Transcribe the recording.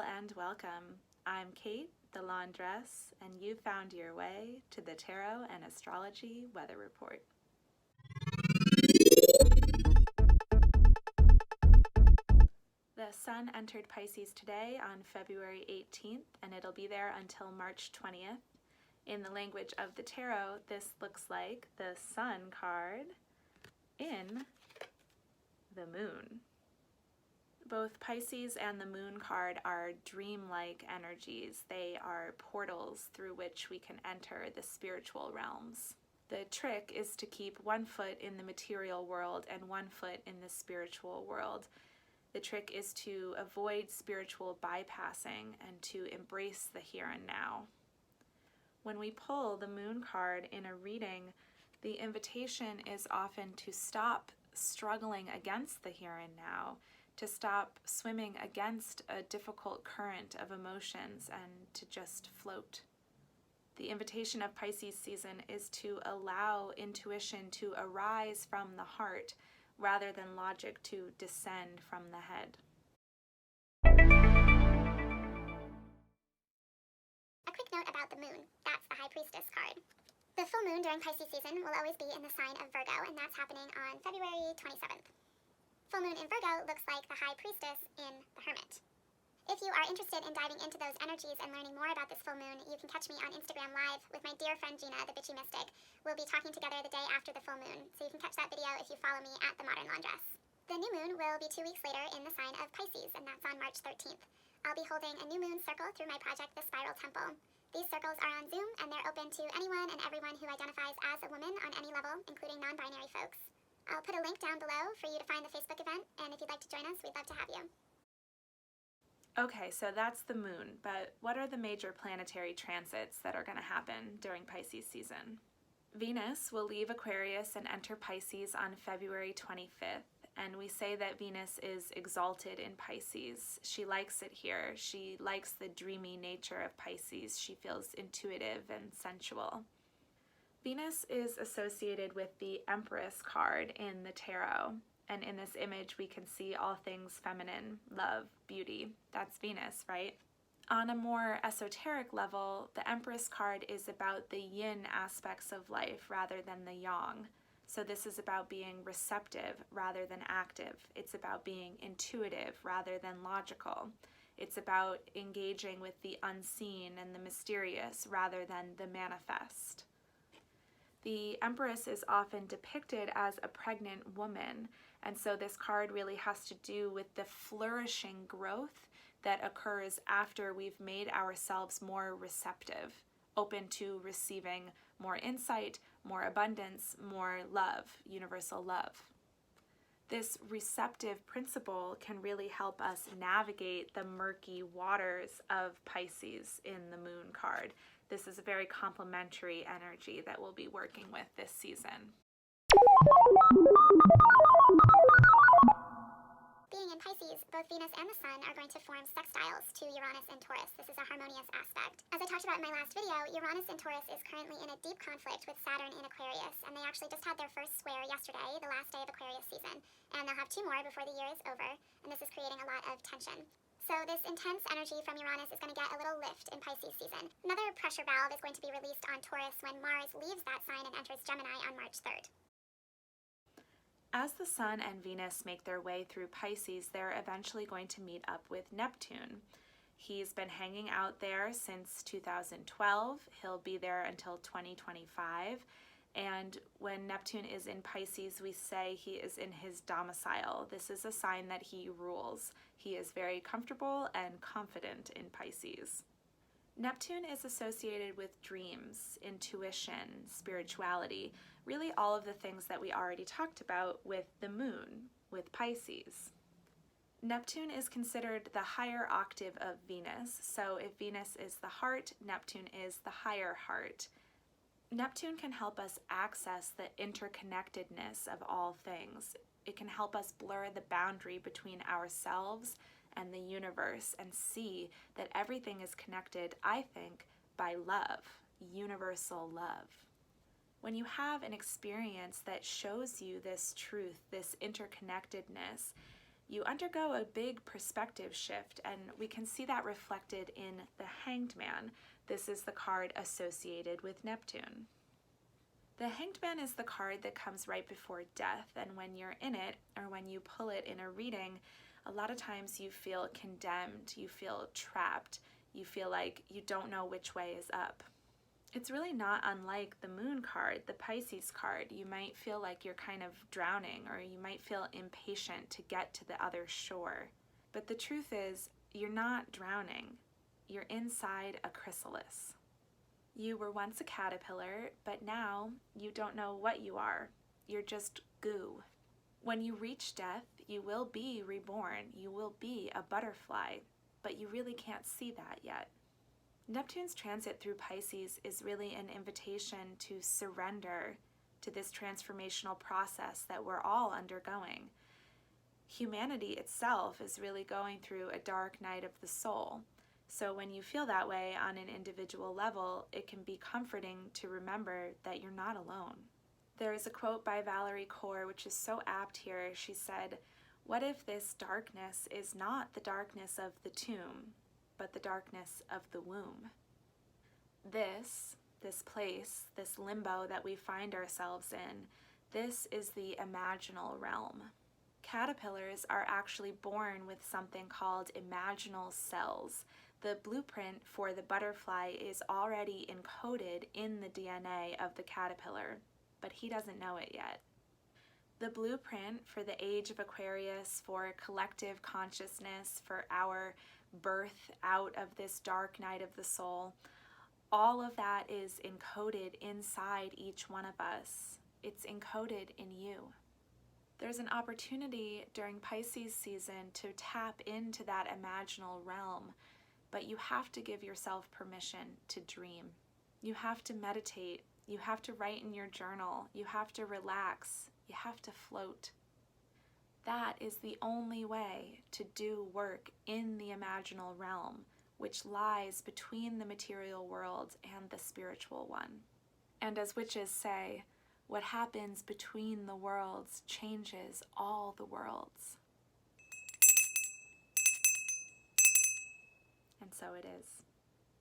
Hail and welcome. I'm Kate, the laundress, and you found your way to the Tarot and Astrology Weather Report. The Sun entered Pisces today on February 18th, and it'll be there until March 20th. In the language of the Tarot, this looks like the Sun card in the Moon. Both Pisces and the Moon card are dreamlike energies. They are portals through which we can enter the spiritual realms. The trick is to keep one foot in the material world and one foot in the spiritual world. The trick is to avoid spiritual bypassing and to embrace the here and now. When we pull the Moon card in a reading, the invitation is often to stop struggling against the here and now, to stop swimming against a difficult current of emotions and to just float. The invitation of Pisces season is to allow intuition to arise from the heart rather than logic to descend from the head. A quick note about the moon. That's the High Priestess card. The full moon during Pisces season will always be in the sign of Virgo, and that's happening on February 27th. Full moon in Virgo looks like the High Priestess in the Hermit. If you are interested in diving into those energies and learning more about this full moon, you can catch me on Instagram Live with my dear friend Gina, the Bitchy Mystic. We'll be talking together the day after the full moon, so you can catch that video if you follow me at The Modern Laundress. The new moon will be 2 weeks later in the sign of Pisces, and that's on March 13th. I'll be holding a new moon circle through my project, The Spiral Temple. These circles are on Zoom, and they're open to anyone and everyone who identifies as a woman on any level, including non-binary folks. I'll put a link down below for you to find the Facebook event, and if you'd like to join us, we'd love to have you. Okay, so that's the moon, but what are the major planetary transits that are going to happen during Pisces season? Venus will leave Aquarius and enter Pisces on February 25th, and we say that Venus is exalted in Pisces. She likes it here. She likes the dreamy nature of Pisces. She feels intuitive and sensual. Venus is associated with the Empress card in the tarot, and in this image we can see all things feminine, love, beauty. That's Venus, right? On a more esoteric level, the Empress card is about the yin aspects of life rather than the yang. So this is about being receptive rather than active. It's about being intuitive rather than logical. It's about engaging with the unseen and the mysterious rather than the manifest. The Empress is often depicted as a pregnant woman, and so this card really has to do with the flourishing growth that occurs after we've made ourselves more receptive, open to receiving more insight, more abundance, more love, universal love. This receptive principle can really help us navigate the murky waters of Pisces in the Moon card. This is a very complementary energy that we'll be working with this season. Being in Pisces, both Venus and the Sun are going to form sextiles to Uranus and Taurus. This is a harmonious aspect. As I talked about in my last video, Uranus in Taurus is currently in a deep conflict with Saturn in Aquarius, and they actually just had their first square yesterday, the last day of Aquarius season, and they'll have 2 more before the year is over, and this is creating a lot of tension. So this intense energy from Uranus is going to get a little lift in Pisces season. Another pressure valve is going to be released on Taurus when Mars leaves that sign and enters Gemini on March 3rd. As the Sun and Venus make their way through Pisces, they're eventually going to meet up with Neptune. He's been hanging out there since 2012. He'll be there until 2025. And when Neptune is in Pisces, we say he is in his domicile. This is a sign that he rules. He is very comfortable and confident in Pisces. Neptune is associated with dreams, intuition, spirituality, really all of the things that we already talked about with the moon, with Pisces. Neptune is considered the higher octave of Venus, so if Venus is the heart, Neptune is the higher heart. Neptune can help us access the interconnectedness of all things. It can help us blur the boundary between ourselves and the universe and see that everything is connected, I think, by love, universal love. When you have an experience that shows you this truth, this interconnectedness, you undergo a big perspective shift, and we can see that reflected in the Hanged Man. This is the card associated with Neptune. The Hanged Man is the card that comes right before death, and when you're in it, or when you pull it in a reading, a lot of times you feel condemned, you feel trapped, you feel like you don't know which way is up. It's really not unlike the Moon card, the Pisces card. You might feel like you're kind of drowning, or you might feel impatient to get to the other shore. But the truth is, you're not drowning. You're inside a chrysalis. You were once a caterpillar, but now you don't know what you are. You're just goo. When you reach death, you will be reborn. You will be a butterfly, but you really can't see that yet. Neptune's transit through Pisces is really an invitation to surrender to this transformational process that we're all undergoing. Humanity itself is really going through a dark night of the soul. So when you feel that way on an individual level, it can be comforting to remember that you're not alone. There is a quote by Valerie Kaur which is so apt here. She said, "What if this darkness is not the darkness of the tomb, but the darkness of the womb?" This place, this limbo that we find ourselves in, this is the imaginal realm. Caterpillars are actually born with something called imaginal cells. The blueprint for the butterfly is already encoded in the DNA of the caterpillar, but he doesn't know it yet. The blueprint for the age of Aquarius, for collective consciousness, for our birth out of this dark night of the soul, all of that is encoded inside each one of us. It's encoded in you. There's an opportunity during Pisces season to tap into that imaginal realm, but you have to give yourself permission to dream. You have to meditate. You have to write in your journal. You have to relax. You have to float. That is the only way to do work in the imaginal realm, which lies between the material world and the spiritual one. And as witches say, what happens between the worlds changes all the worlds. And so it is.